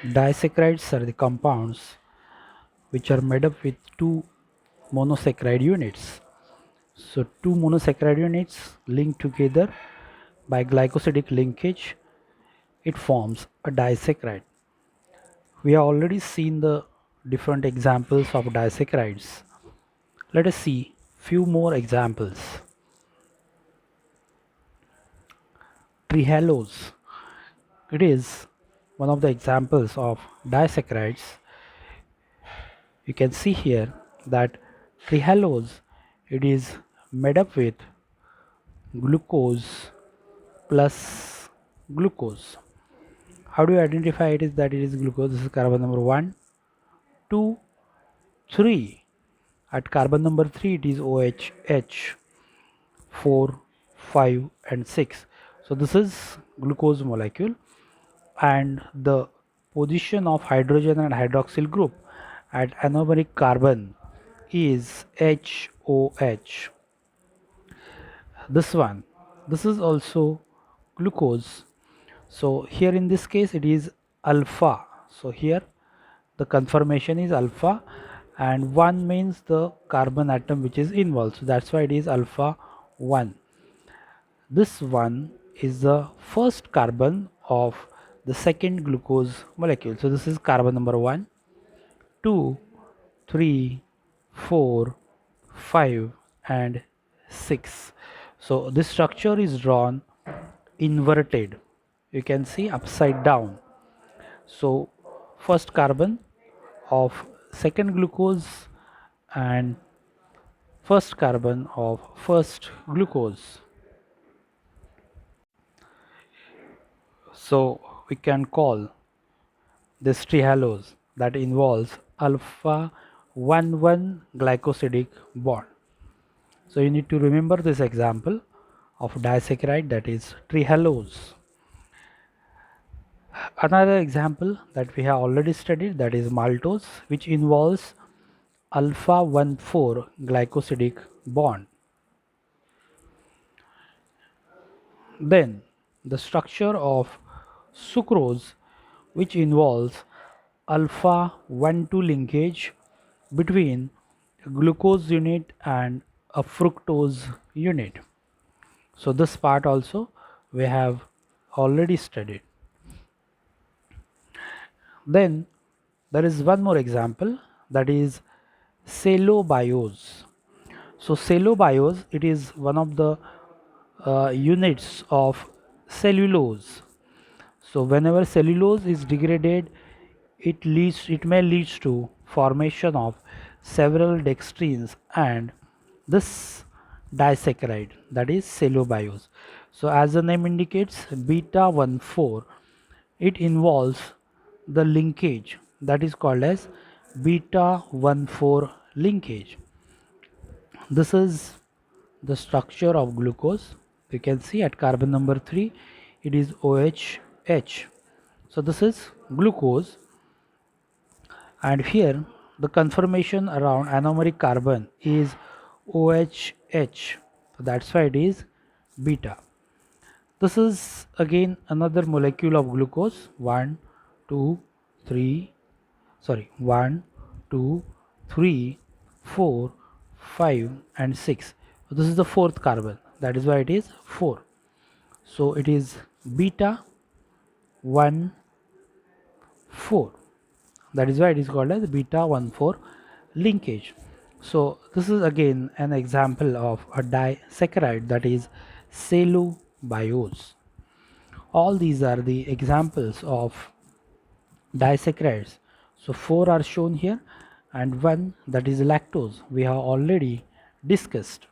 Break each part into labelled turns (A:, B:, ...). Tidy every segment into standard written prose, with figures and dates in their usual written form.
A: Disaccharides are the compounds which are made up with two monosaccharide units. So two monosaccharide units linked together by glycosidic linkage, it forms a disaccharide. We have already seen the different examples of disaccharides. Let us see few more examples. Trehalose. It is one of the examples of disaccharides. You can see here that trehalose, it is made up with glucose plus glucose. How do you identify it is that it is glucose? This is carbon number 1, 2, 3. At carbon number 3 it is OH, 4, 5 and 6. So this is glucose molecule, and the position of hydrogen and hydroxyl group at anomeric carbon is HOH. This one, this is also glucose. So here in this case it is alpha. So here the conformation is alpha, and 1 means the carbon atom which is involved. So that's why it is alpha 1. This one is the first carbon of the second glucose molecule. So this is carbon number 1, 2, 3, 4, 5 and 6. So this structure is drawn inverted. You can see upside down. So first carbon of second glucose and first carbon of first glucose. So we can call this trehalose that involves alpha 1,1 glycosidic bond. So you need to remember this example of disaccharide, that is trehalose. Another example that we have already studied, that is maltose, which involves alpha 1,4 glycosidic bond. Then the structure of sucrose, which involves alpha 1,2 linkage between a glucose unit and a fructose unit. So this part also we have already studied. Then there is one more example, that is cellobiose. So cellobiose, it is one of the units of cellulose. So whenever cellulose is degraded, it may lead to formation of several dextrins and this disaccharide, that is cellobiose. So as the name indicates, beta 1,4, it involves the linkage that is called as beta 1,4 linkage. This is the structure of glucose. You can see at carbon number 3 it is OH. So this is glucose, and here the conformation around anomeric carbon is OH. So that's why it is beta. This is again another molecule of glucose. 1, 2, 3, sorry, 1, 2, 3, 4, 5 and 6. So this is the fourth carbon, that is why it is 4. So it is beta 1, 4. That is why it is called as beta 1,4 linkage. So this is again an example of a disaccharide, that is cellobiose. All these are the examples of disaccharides. So 4 are shown here, and one, that is lactose, we have already discussed.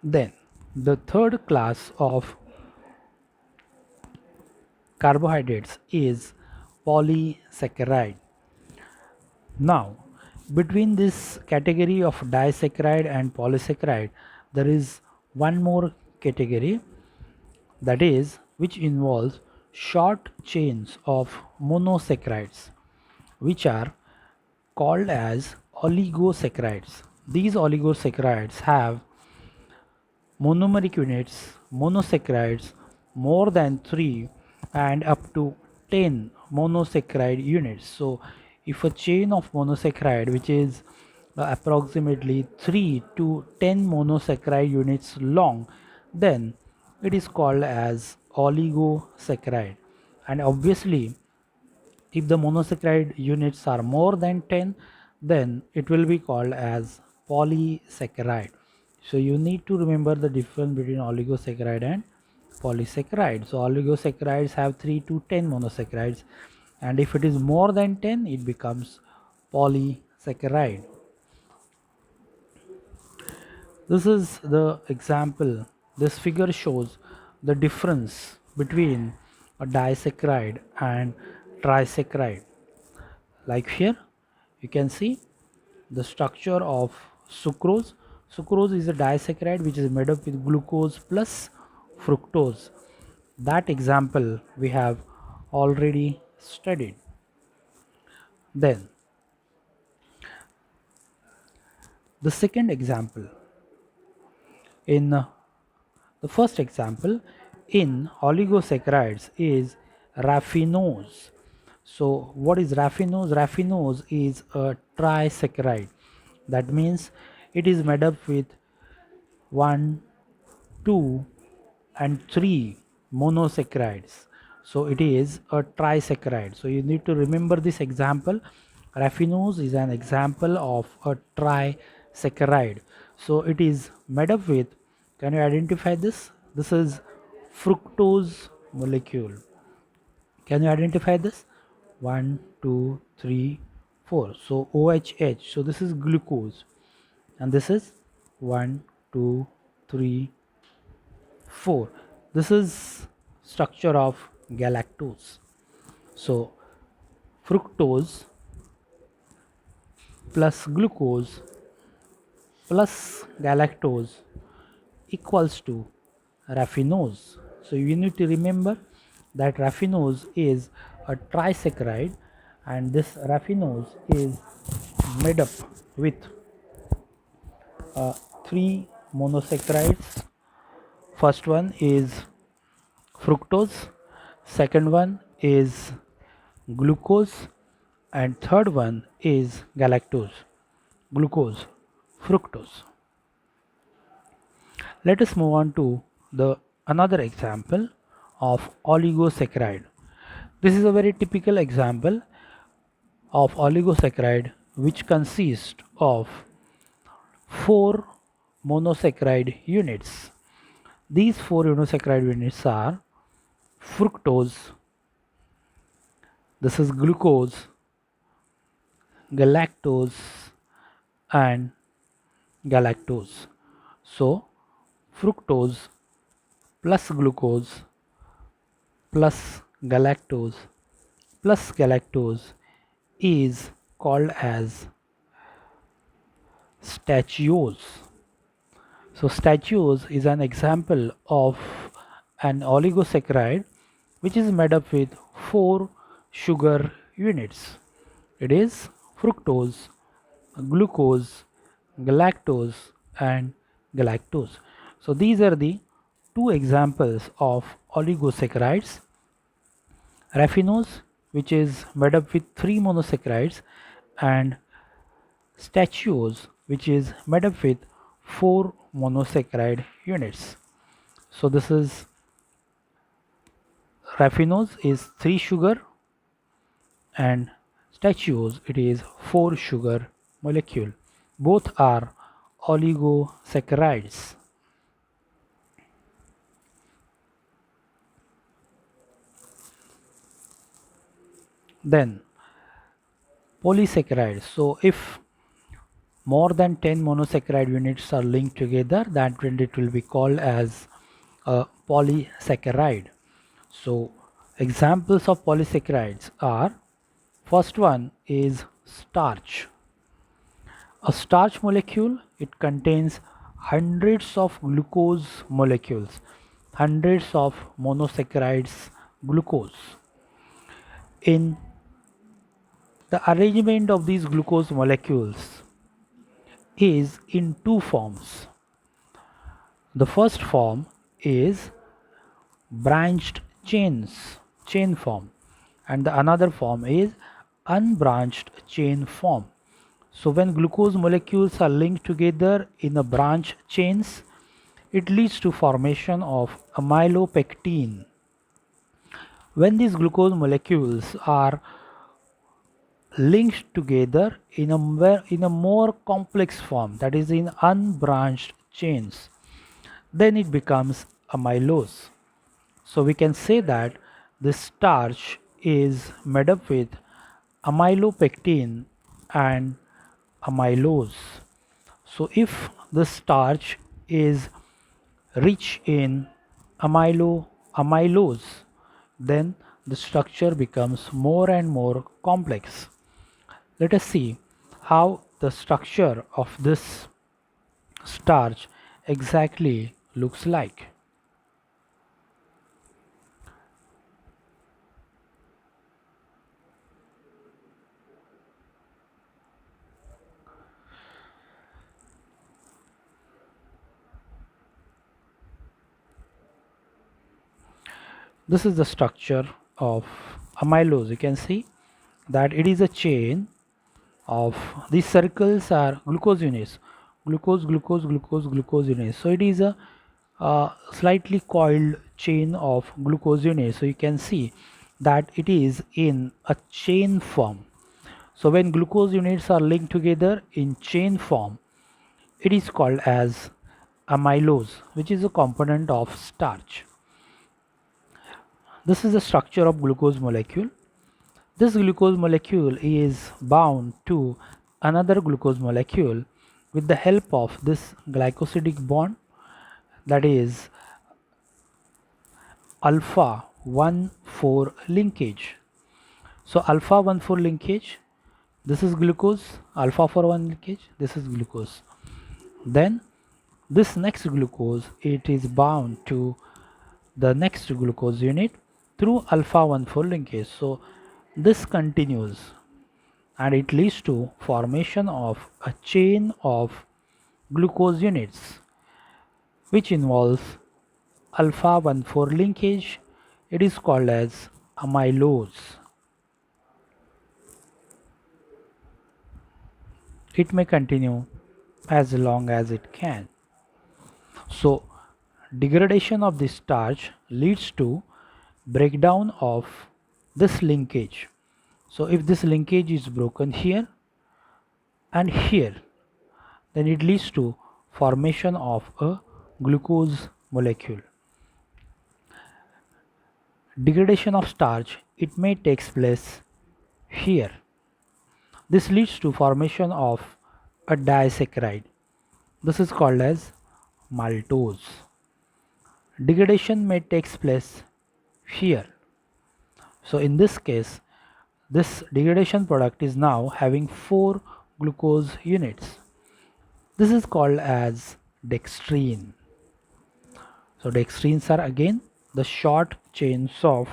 A: Then the third class of carbohydrates is polysaccharide. Now between this category of disaccharide and polysaccharide, there is one more category, that is which involves short chains of monosaccharides, which are called as oligosaccharides. These oligosaccharides have monomeric units, monosaccharides more than 3, and up to 10 monosaccharide units. So if a chain of monosaccharide which is approximately 3 to 10 monosaccharide units long, then it is called as oligosaccharide. And obviously if the monosaccharide units are more than 10, then it will be called as polysaccharide. So you need to remember the difference between oligosaccharide and polysaccharide. So oligosaccharides have 3 to 10 monosaccharides, and if it is more than 10, it becomes polysaccharide. This is the example. This figure shows the difference between a disaccharide and trisaccharide. Like here you can see the structure of sucrose. Sucrose is a disaccharide which is made up with glucose plus fructose. That example we have already studied. Then the second example, in the first example in oligosaccharides is raffinose. So what is raffinose? Raffinose is a trisaccharide. That means it is made up with 1, 2 and 3 monosaccharides. So it is a trisaccharide. So you need to remember this example. Raffinose is an example of a trisaccharide. So it is made up with, can you identify this? This is fructose molecule. Can you identify this? 1, 2, 3, 4. So OHH. So this is glucose. And this is 1, 2, 3, 4. This is structure of galactose. So fructose plus glucose plus galactose equals to raffinose. So you need to remember that raffinose is a trisaccharide, and this raffinose is made up with 3 monosaccharides. First one is fructose, second one is glucose, and third one is galactose. Glucose, fructose. Let us move on to the another example of oligosaccharide. This is a very typical example of oligosaccharide which consists of 4 monosaccharide units. These 4 monosaccharide units are fructose, this is glucose, galactose and galactose. So fructose plus glucose plus galactose is called as statiose. So statiose is an example of an oligosaccharide which is made up with 4 sugar units. It is fructose, glucose, galactose and galactose. So these are the 2 examples of oligosaccharides. Raffinose, which is made up with 3 monosaccharides, and statiose, which is made up with 4 monosaccharide units. So this is raffinose is 3 sugar and statiose it is 4 sugar molecule. Both are oligosaccharides. Then polysaccharides. So if more than 10 monosaccharide units are linked together, that when it will be called as a polysaccharide. So examples of polysaccharides are, first one is starch. A starch molecule, it contains hundreds of glucose molecules, hundreds of monosaccharides glucose. In the arrangement of these glucose molecules is in 2 forms. The first form is branched chains. chain form, and the another form is unbranched chain form. So when glucose molecules are linked together in a branch chains, it leads to formation of amylopectin. When these glucose molecules are linked together in a more complex form, that is in unbranched chains, then it becomes amylose. So we can say that this starch is made up with amylopectin and amylose. So if the starch is rich in amylose, then the structure becomes more and more complex. Let us see how the structure of this starch exactly looks like. This is the structure of amylose. You can see that it is a chain of these circles are glucose units, glucose units. So it is a slightly coiled chain of glucose units. So you can see that it is in a chain form. So when glucose units are linked together in chain form, it is called as amylose, which is a component of starch. This is the structure of glucose molecule. This glucose molecule is bound to another glucose molecule with the help of this glycosidic bond, that is alpha 1,4 linkage. So alpha 1,4 linkage, this is glucose, alpha 4,1 linkage, this is glucose. Then this next glucose, it is bound to the next glucose unit through alpha 1,4 linkage. So this continues and it leads to formation of a chain of glucose units which involves alpha 1,4 linkage. It is called as amylose. It may continue as long as it can. So degradation of this starch leads to breakdown of this linkage. So if this linkage is broken here and here, then it leads to formation of a glucose molecule. Degradation of starch, it may takes place here. This leads to formation of a disaccharide. This is called as maltose. Degradation may takes place here. So in this case, this degradation product is now having 4 glucose units. This is called as dextrine. So dextrines are again the short chains of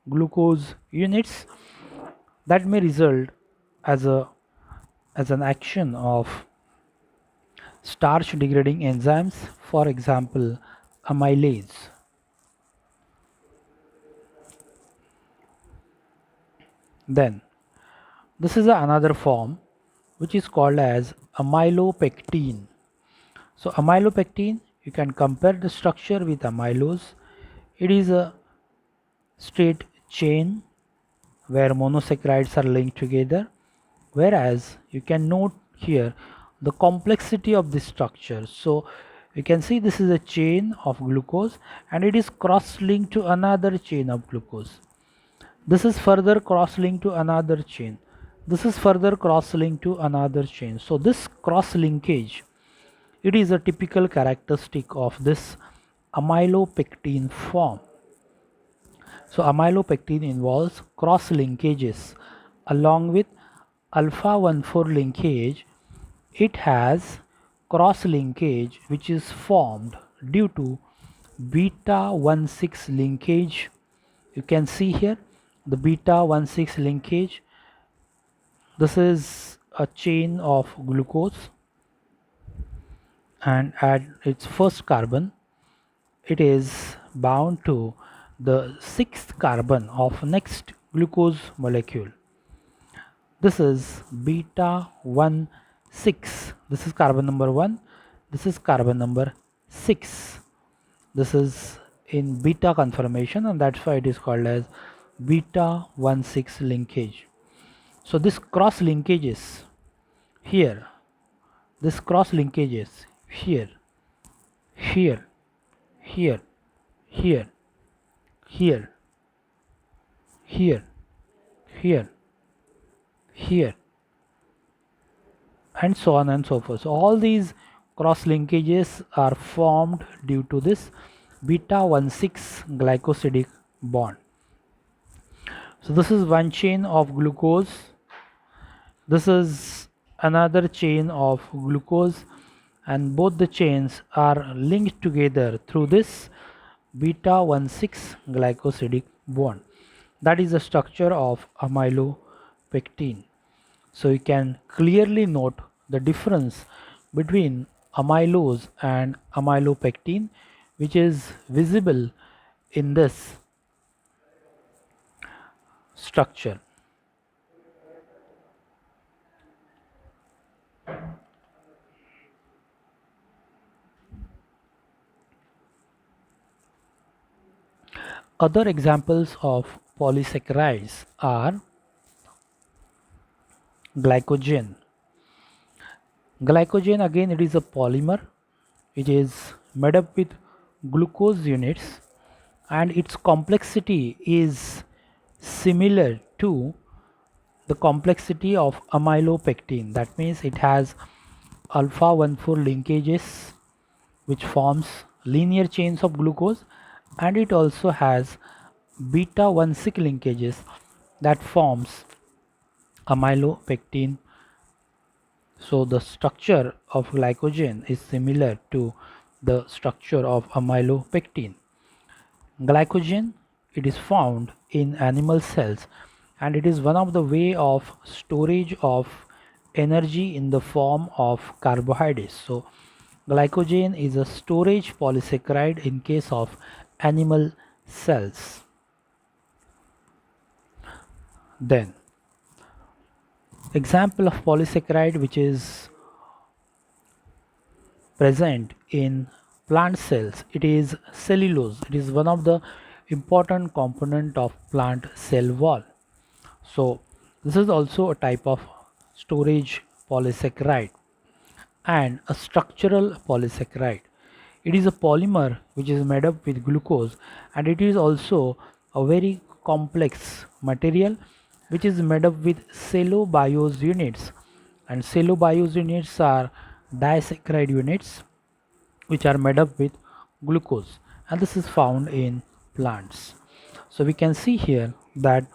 A: glucose units that may result as an action of starch degrading enzymes, for example amylase. Then this is another form which is called as amylopectin. So amylopectin, you can compare the structure with amylose. It is a straight chain where monosaccharides are linked together, whereas you can note here the complexity of this structure. So you can see this is a chain of glucose and it is cross linked to another chain of glucose. This is further cross linked to another chain. This is further cross linked to another chain. So this cross linkage, it is a typical characteristic of this amylopectin form. So amylopectin involves cross linkages along with alpha 1,4 linkage. It has cross linkage which is formed due to beta 1,6 linkage. You can see here the beta 1,6 linkage. This is a chain of glucose, and at its first carbon it is bound to the sixth carbon of next glucose molecule. This is beta 1 6. This is carbon number 1. This is carbon number 6. This is in beta conformation, and that's why it is called as beta 1 6 linkage. So this cross linkages here, this cross linkages here, here, here, here, here, here, here, here, and so on and so forth. So all these cross linkages are formed due to this beta 1 6 glycosidic bond. So this is one chain of glucose, this is another chain of glucose, and both the chains are linked together through this beta 1 6 glycosidic bond. That is the structure of amylopectin. So you can clearly note the difference between amylose and amylopectin, which is visible in this structure. Other examples of polysaccharides are glycogen. Glycogen, again, it is a polymer which is made up with glucose units, and its complexity is similar to the complexity of amylopectin. That means it has alpha 1,4 linkages which forms linear chains of glucose, and it also has beta 1 6 linkages that forms amylopectin. So the structure of glycogen is similar to the structure of amylopectin. Glycogen, it is found in animal cells, and it is one of the way of storage of energy in the form of carbohydrates. So glycogen is a storage polysaccharide in case of animal cells. Then example of polysaccharide which is present in plant cells, it is cellulose. It is one of the important component of plant cell wall. So this is also a type of storage polysaccharide and a structural polysaccharide. It is a polymer which is made up with glucose, and it is also a very complex material which is made up with cellobiose units, and cellobiose units are disaccharide units which are made up with glucose, and this is found in plants. So we can see here that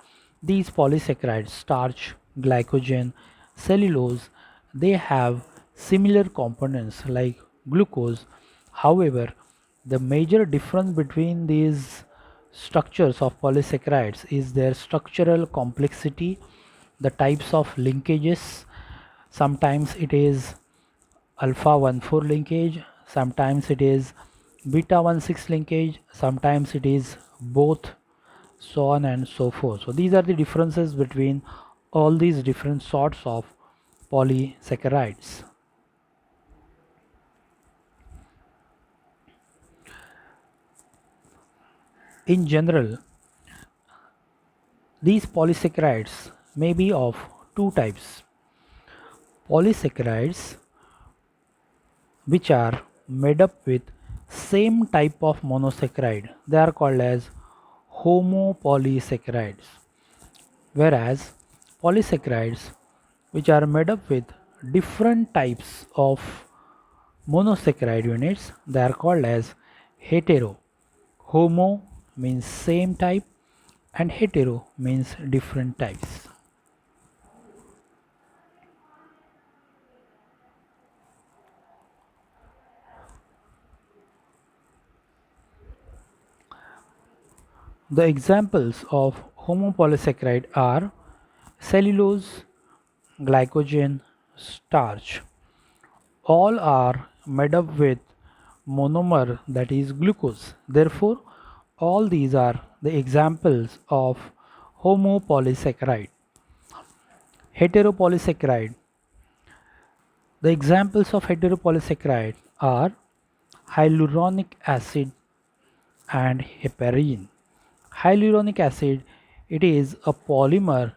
A: these polysaccharides, starch, glycogen, cellulose, they have similar components like glucose. However, the major difference between these structures of polysaccharides is their structural complexity, the types of linkages. Sometimes it is alpha 1,4 linkage, sometimes it is beta 1 6 linkage, sometimes it is both, so on and so forth. So these are the differences between all these different sorts of polysaccharides. In general, these polysaccharides may be of two types. Polysaccharides which are made up with same type of monosaccharide, they are called as homopolysaccharides, whereas polysaccharides which are made up with different types of monosaccharide units, they are called as hetero. Homo means same type and hetero means different types. The examples of homopolysaccharide are cellulose, glycogen, starch. All are made up with monomer, that is glucose. Therefore, All these are the examples of homopolysaccharide. Heteropolysaccharide. The examples of heteropolysaccharide are hyaluronic acid and heparin. Hyaluronic acid, it is a polymer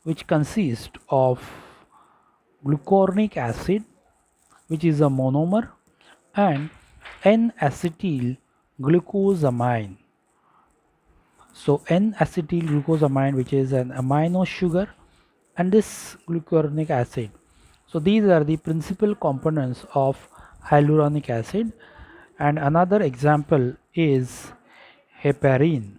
A: which consists of glucuronic acid, which is a monomer, and N-acetyl glucosamine. So N-acetyl glucosamine, which is an amino sugar, and this glucuronic acid. So these are the principal components of hyaluronic acid. And another example is heparin.